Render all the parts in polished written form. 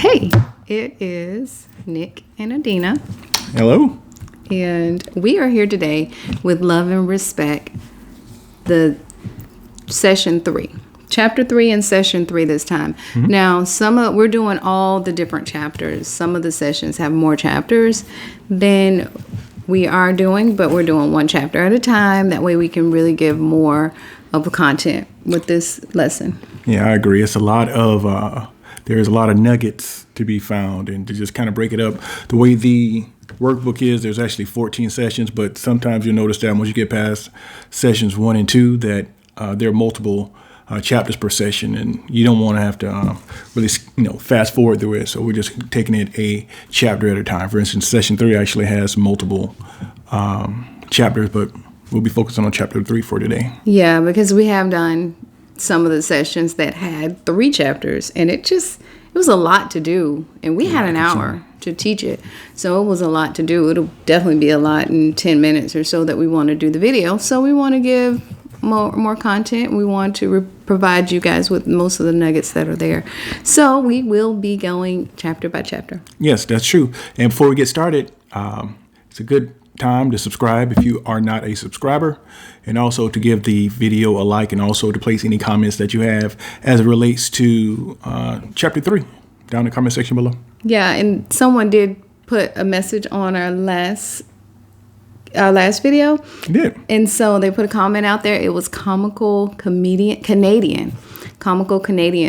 Hey, it is Nik and Adinah. Hello. And we are here today with Love and Respect, the session 3. Chapter 3 and session 3 this time. Mm-hmm. Now, we're doing all the different chapters. Some of the sessions have more chapters than we are doing, but we're doing one chapter at a time. That way we can really give more of the content with this lesson. Yeah, I agree. It's a lot of, there's a lot of nuggets to be found, and to just kind of break it up. The way the workbook is, there's actually 14 sessions, but sometimes you'll notice that once you get past sessions 1 and 2, that there are multiple chapters per session, and you don't want to have to really, fast forward through it. So we're just taking it a chapter at a time. For instance, session 3 actually has multiple chapters, but we'll be focusing on chapter 3 for today. Yeah, because we have done some of the sessions that had 3 chapters, and it was a lot to do, and we had an hour to teach it, so it was a lot to do. It'll definitely be a lot in 10 minutes or so that we want to do the video. So we want to give more content. We want to provide you guys with most of the nuggets that are there. So we will be going chapter by chapter. Yes, that's true. And before we get started, it's a good time to subscribe if you are not a subscriber, and also to give the video a like, and also to place any comments that you have as it relates to chapter 3 down in the comment section below. Yeah, and someone did put a message on our last video. It did. And so they put a comment out there. It was comical Canadian.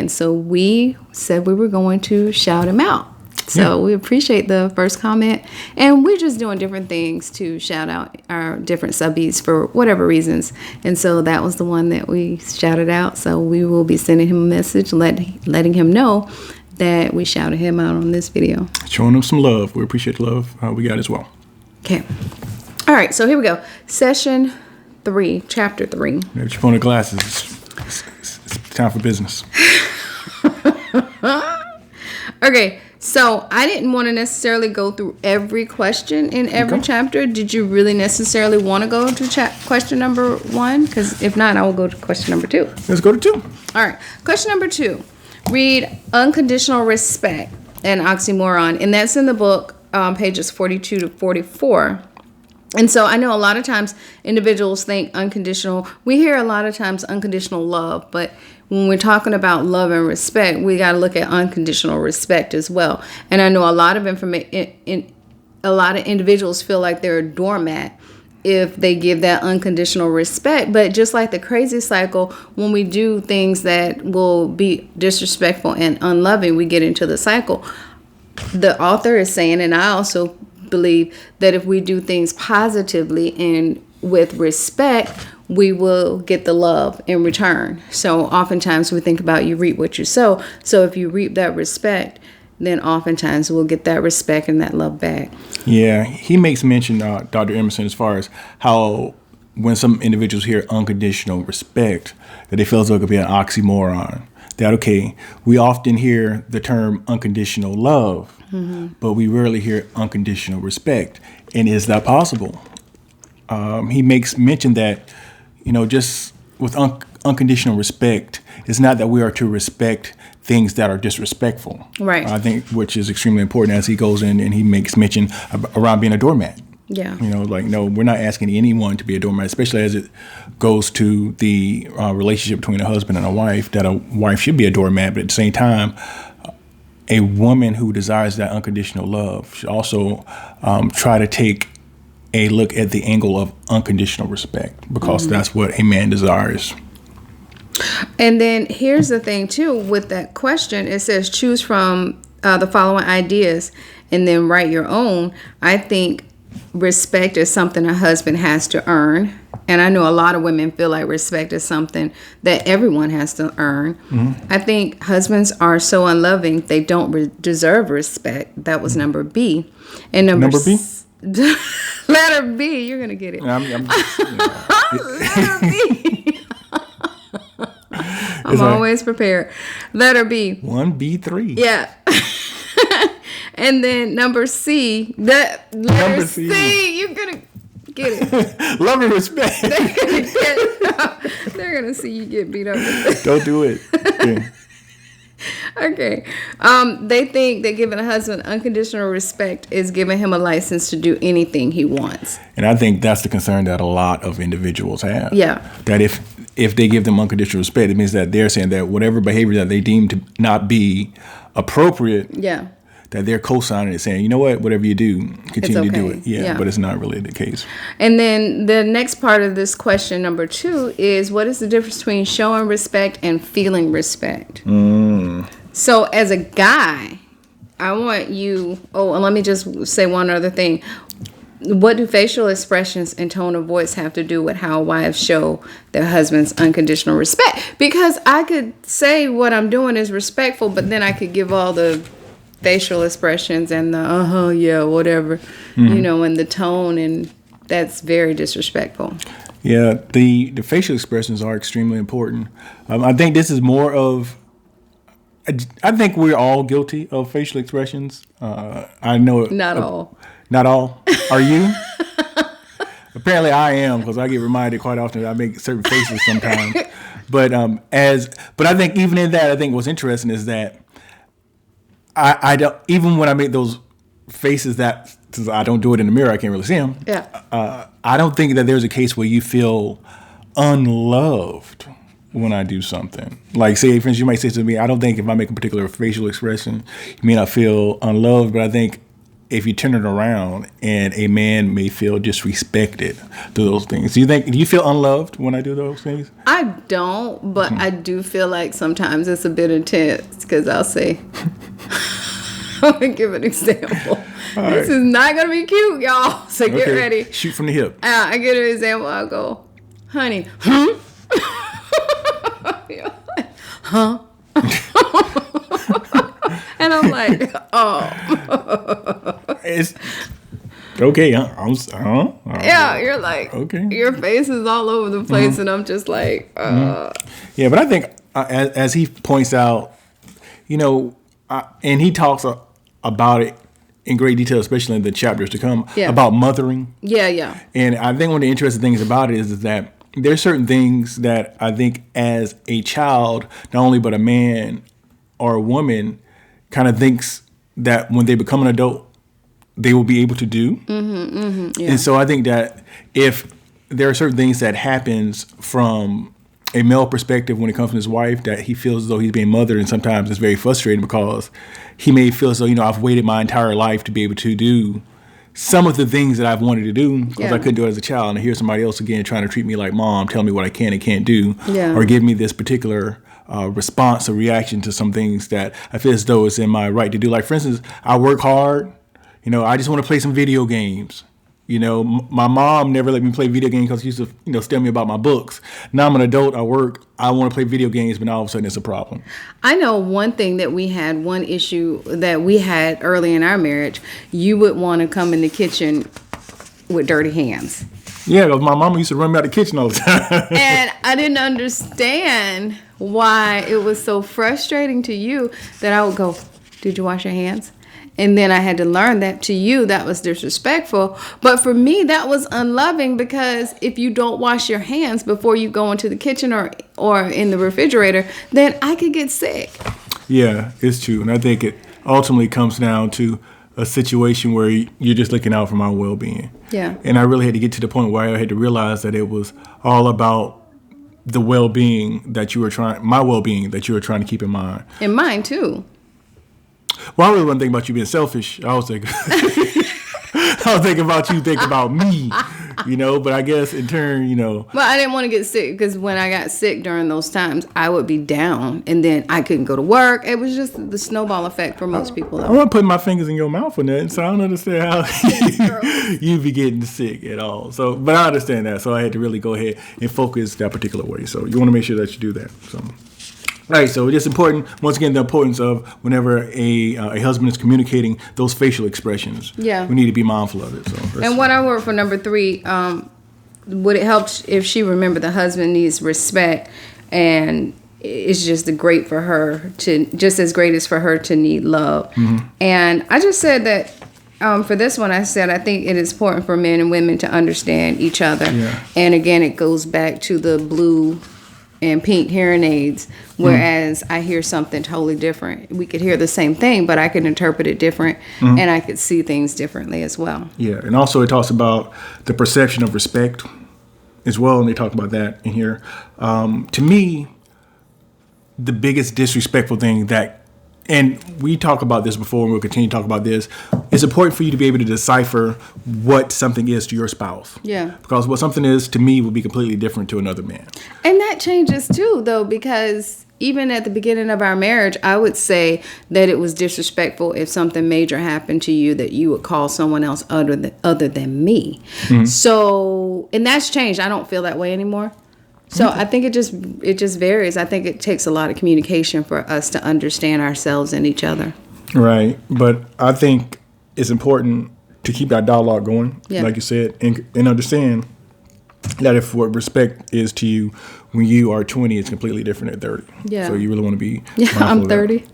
So we said we were going to shout him out. So we appreciate the first comment, and we're just doing different things to shout out our different subbies for whatever reasons. And so that was the one that we shouted out. So we will be sending him a message, letting him know that we shouted him out on this video. Showing him some love. We appreciate the love we got as well. Okay. All right. So here we go. Session 3, chapter 3. Get your phone and glasses. It's time for business. Okay. So I didn't want to necessarily go through every question in every chapter. Did you really necessarily want to go to question number 1? Because if not, I will go to question number 2. Let's go to 2. All right. Question number 2. Read Unconditional Respect, an oxymoron. And that's in the book, pages 42 to 44. And so I know a lot of times individuals think unconditional. We hear a lot of times unconditional love, but when we're talking about love and respect, we got to look at unconditional respect as well. And I know a lot of a lot of individuals feel like they're a doormat if they give that unconditional respect. But just like the crazy cycle, when we do things that will be disrespectful and unloving, we get into the cycle. The author is saying, and I also believe, that if we do things positively and with respect, we will get the love in return. So oftentimes we think about you reap what you sow. So if you reap that respect, then oftentimes we'll get that respect and that love back. Yeah, he makes mention, Dr. Emerson, as far as how when some individuals hear unconditional respect, that they feel as though it could be an oxymoron. That, okay, we often hear the term unconditional love, but we rarely hear unconditional respect. And is that possible? He makes mention that, just with unconditional respect, it's not that we are to respect things that are disrespectful. Right. I think, which is extremely important, as he goes in and he makes mention around being a doormat. Yeah. No, we're not asking anyone to be a doormat, especially as it goes to the relationship between a husband and a wife, that a wife should be a doormat, but at the same time, a woman who desires that unconditional love should also try to take a look at the angle of unconditional respect, because that's what a man desires. And then here's the thing, too, with that question, it says choose from the following ideas and then write your own. I think respect is something a husband has to earn. And I know a lot of women feel like respect is something that everyone has to earn. I think husbands are so unloving, they don't deserve respect. That was number B. And number B? Letter B, you're going to get it. I'm Letter B. I'm always prepared. Letter B. 1B3. Yeah. And then number C. Letter C. You're going to get it. Love and respect. They're going to see you get beat up. Don't do it. Yeah. Okay. They think that giving a husband unconditional respect is giving him a license to do anything he wants. And I think that's the concern that a lot of individuals have. Yeah. That if they give them unconditional respect, it means that they're saying that whatever behavior that they deem to not be appropriate, Yeah. that they're co-signing it, saying, you know what, whatever you do, continue to do okay. it. Yeah, but it's not really the case. And then the next part of this question, number 2, is what is the difference between showing respect and feeling respect? So as a guy, I want you, and let me just say one other thing. What do facial expressions and tone of voice have to do with how wives show their husband's unconditional respect? Because I could say what I'm doing is respectful, but then I could give all the facial expressions and the yeah, whatever, and the tone, and that's very disrespectful. Yeah, the facial expressions are extremely important. I think this is more of, I think we're all guilty of facial expressions. I know Not all. Not all. Are you? Apparently I am, because I get reminded quite often that I make certain faces sometimes. But I think even in that, I think what's interesting is that I don't, even when I make those faces that, since I don't do it in the mirror, I can't really see them. Yeah. I don't think that there's a case where you feel unloved when I do something. Like, say, for instance, you might say to me, I don't think if I make a particular facial expression, you may not feel unloved, but I think if you turn it around and a man may feel disrespected through those things. Do you feel unloved when I do those things? I don't, but I do feel like sometimes it's a bit intense, because I'll say, I'm going to give an example. This is not going to be cute, y'all. So get ready. Shoot from the hip. I get an example. I'll go, honey, huh? And I'm like, oh. It's okay. Yeah, you're like, okay. Your face is all over the place, and I'm just like, Yeah, but I think as he points out, and he talks about it in great detail, especially in the chapters to come, about mothering. Yeah. And I think one of the interesting things about it is that there's certain things that I think as a child, not only but a man or a woman kind of thinks that when they become an adult, they will be able to do. Yeah. And so I think that if there are certain things that happens from a male perspective when it comes to his wife, that he feels as though he's being mothered, and sometimes it's very frustrating because he may feel as though, I've waited my entire life to be able to do some of the things that I've wanted to do because I couldn't do it as a child. And I hear somebody else again trying to treat me like mom, tell me what I can and can't do, or give me this particular response or reaction to some things that I feel as though it's in my right to do. Like, for instance, I work hard. I just want to play some video games. My mom never let me play video games because she used to, tell me about my books. Now I'm an adult, I work, I want to play video games, but now all of a sudden it's a problem. I know one thing that we had, one issue that we had early in our marriage, you would want to come in the kitchen with dirty hands. Yeah, because my mama used to run me out of the kitchen all the time. And I didn't understand why it was so frustrating to you that I would go, did you wash your hands? And then I had to learn that to you, that was disrespectful. But for me, that was unloving, because if you don't wash your hands before you go into the kitchen or in the refrigerator, then I could get sick. Yeah, it's true. And I think it ultimately comes down to a situation where you're just looking out for my well-being. Yeah. And I really had to get to the point where I had to realize that it was all about the well-being that you were my well-being that you were trying to keep in mind. And mine too. Well, I really wasn't thinking about you being selfish. I was thinking about you thinking about me, but I guess in turn, Well, I didn't want to get sick, because when I got sick during those times, I would be down and then I couldn't go to work. It was just the snowball effect for most people. I'm not putting my fingers in your mouth or nothing, so I don't understand how you'd be getting sick at all. So, but I understand that. So I had to really go ahead and focus that particular way. So you want to make sure that you do that. So. All right, so it's important, once again, the importance of whenever a husband is communicating those facial expressions. Yeah. We need to be mindful of it. So. And what I wrote for number 3, would it help if she remembered the husband needs respect, and it's just great for her to, just as great as for her to need love. Mm-hmm. And I just said that for this one, I said I think it is important for men and women to understand each other. Yeah. And again, it goes back to the blue and pink hearing aids, whereas I hear something totally different. We could hear the same thing, but I could interpret it different, and I could see things differently as well. Yeah, and also it talks about the perception of respect as well, and they talk about that in here. To me, the biggest disrespectful thing and we talk about this before, and we'll continue to talk about this, it's important for you to be able to decipher what something is to your spouse. Yeah. Because what something is to me will be completely different to another man. And that changes too, though, because even at the beginning of our marriage, I would say that it was disrespectful if something major happened to you that you would call someone else other than me. So, and that's changed. I don't feel that way anymore. So I think it just varies. I think it takes a lot of communication for us to understand ourselves and each other. Right. But I think it's important to keep that dialogue going, like you said, and understand that if what respect is to you when you are 20, it's completely different at 30. Yeah. So you really want to be I'm 30.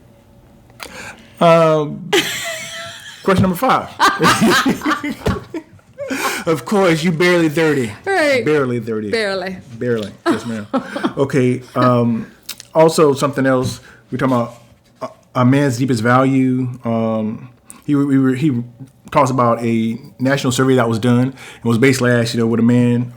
Question number 5. Of course, you barely 30. Right. Barely 30. Barely. Yes, ma'am. Okay. Also, something else. We're talking about a man's deepest value. He talks about a national survey that was done. It was basically asked, would a man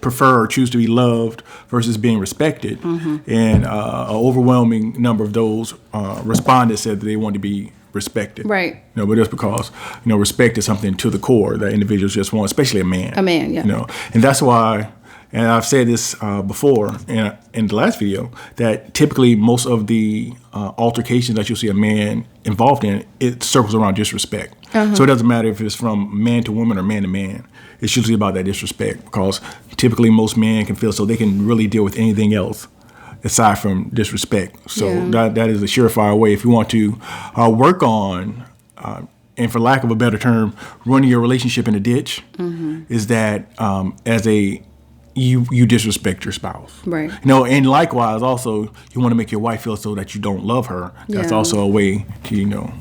prefer or choose to be loved versus being respected? And an overwhelming number of those respondents said that they wanted to be respected. Right. But just because, respect is something to the core that individuals just want, especially a man. A man, yeah. And that's why, and I've said this before in the last video, that typically most of the altercations that you'll see a man involved in, it circles around disrespect. So it doesn't matter if it's from man to woman or man to man. It's usually about that disrespect, because typically most men can feel so they can really deal with anything else aside from disrespect. So that is a surefire way if you want to work on, and for lack of a better term, running your relationship in a ditch, is that you disrespect your spouse. Right. And likewise, also, you want to make your wife feel so that you don't love her. That's also a way to,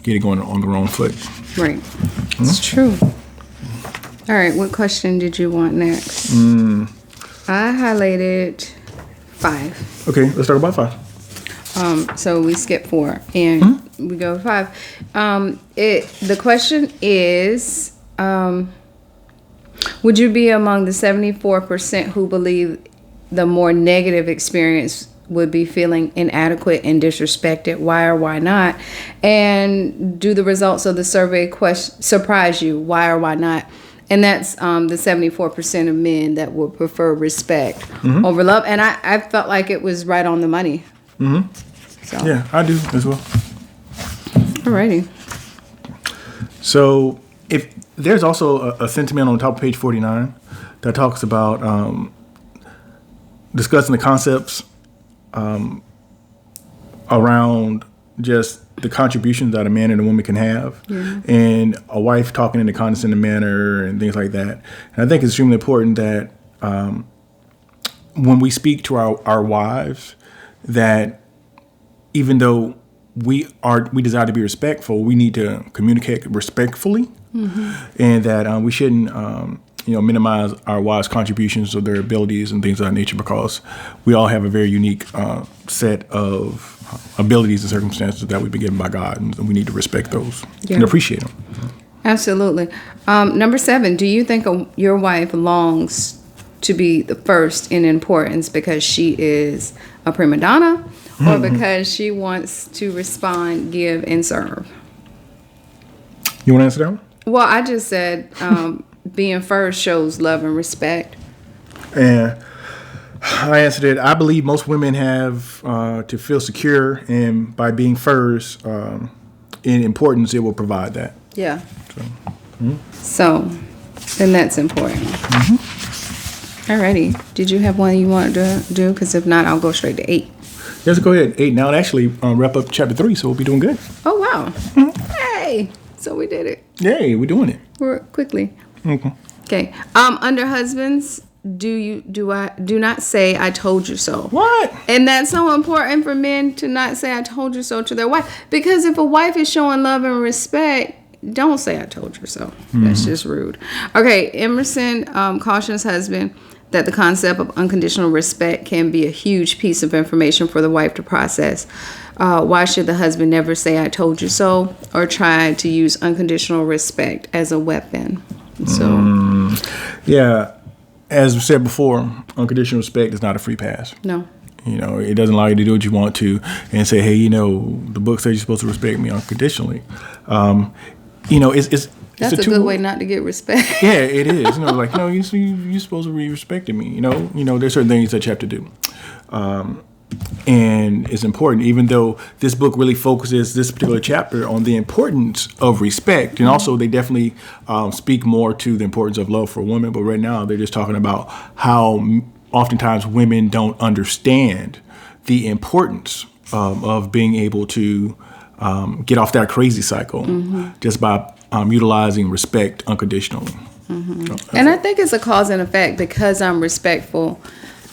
get it going on the wrong foot. Right. It's true. All right. What question did you want next? I highlighted 5. Okay, let's talk about 5. So we skip 4 and we go 5. The question is, would you be among the 74% who believe the more negative experience would be feeling inadequate and disrespected? Why or why not? And do the results of the survey surprise you? Why or why not? And that's the 74% of men that would prefer respect over love. And I felt like it was right on the money. So. Yeah, I do as well. Alrighty. So if there's also a sentiment on top of page 49 that talks about discussing the concepts around just the contributions that a man and a woman can have, and a wife talking in a condescending manner and things like that. And I think it's extremely important that when we speak to our wives, that even though we desire to be respectful, we need to communicate respectfully, and that we shouldn't minimize our wives' contributions or their abilities and things of that nature, because we all have a very unique set of abilities and circumstances that we've been given by God, and we need to respect those and appreciate them. Absolutely. Number 7, do you think your wife longs to be the first in importance because she is a prima donna, or because she wants to respond, give, and serve? You want to answer that one? Well, I just said being first shows love and respect. And I answered it. I believe most women have to feel secure, and by being first in importance, it will provide that. Yeah. So then that's important. Alrighty. Did you have one you wanted to do? Because if not, I'll go straight to 8. Let's go ahead. 8. Now, it actually wrap up chapter 3, so we'll be doing good. Oh, wow. Hey. So we did it. Yay, we're doing it. We're quickly. Okay. Under husbands, do not say I told you so. What? And that's so important for men to not say I told you so to their wife. Because if a wife is showing love and respect, don't say I told you so. That's just rude. Okay, Emerson cautions husband that the concept of unconditional respect can be a huge piece of information for the wife to process. Why should the husband never say, "I told you so," or try to use unconditional respect as a weapon? So, Yeah, as we said before, unconditional respect is not a free pass. no. You know, it doesn't allow you to do what you want to and say, hey, you know, the book says you're supposed to respect me unconditionally. You know, it's That's a good way not to get respect. Yeah, it is. You know, like, no, you're supposed to be respecting me. You know, there's certain things that you have to do. And it's important, even though this book really focuses this particular chapter on the importance of respect. And also they definitely speak more to the importance of love for women. But right now they're just talking about how oftentimes women don't understand the importance of being able to get off that crazy cycle just by utilizing respect unconditionally. So, And I think it's a cause and effect. Because I'm respectful,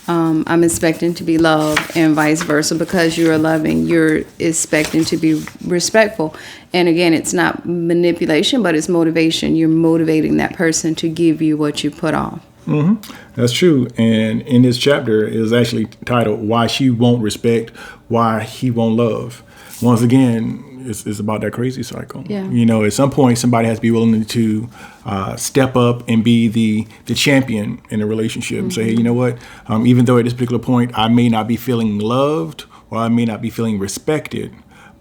I'm expecting to be loved, and vice versa. Because you're loving, you're expecting to be respectful. And again, it's not manipulation, but it's motivation. You're motivating that person to give you what you put off. That's true. And in this chapter, it is actually titled "Why She Won't Respect, Why He Won't Love." Once again, it's about that crazy cycle. Yeah. You know, at some point, somebody has to be willing to step up and be the champion in a relationship and say, hey, you know what? Even though at this particular point, I may not be feeling loved or I may not be feeling respected,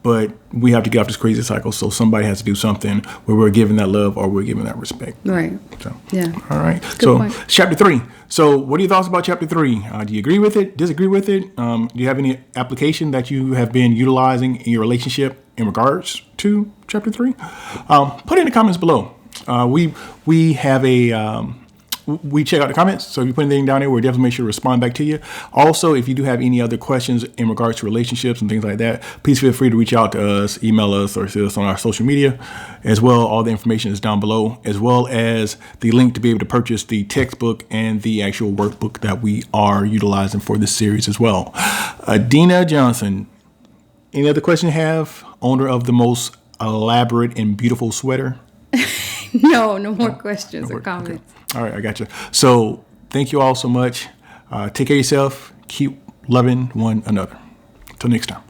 but we have to get off this crazy cycle. So somebody has to do something where we're giving that love or we're giving that respect. Right. So, Yeah. all right. Good So point. chapter 3. So what are your thoughts about chapter 3? Do you agree with it? Disagree with it? Do you have any application that you have been utilizing in your relationship in regards to chapter 3? Put it in the comments below. We have we check out the comments, so if you put anything down there, we'll definitely make sure to respond back to you. Also, if you do have any other questions in regards to relationships and things like that, please feel free to reach out to us, email us, or see us on our social media. As well, all the information is down below, as well as the link to be able to purchase the textbook and the actual workbook that we are utilizing for this series as well. Adinah Johnson, any other question you have? Owner of the most elaborate and beautiful sweater? No more questions or comments. Okay. All right, I got you. So thank you all so much. Take care of yourself. Keep loving one another. Until next time.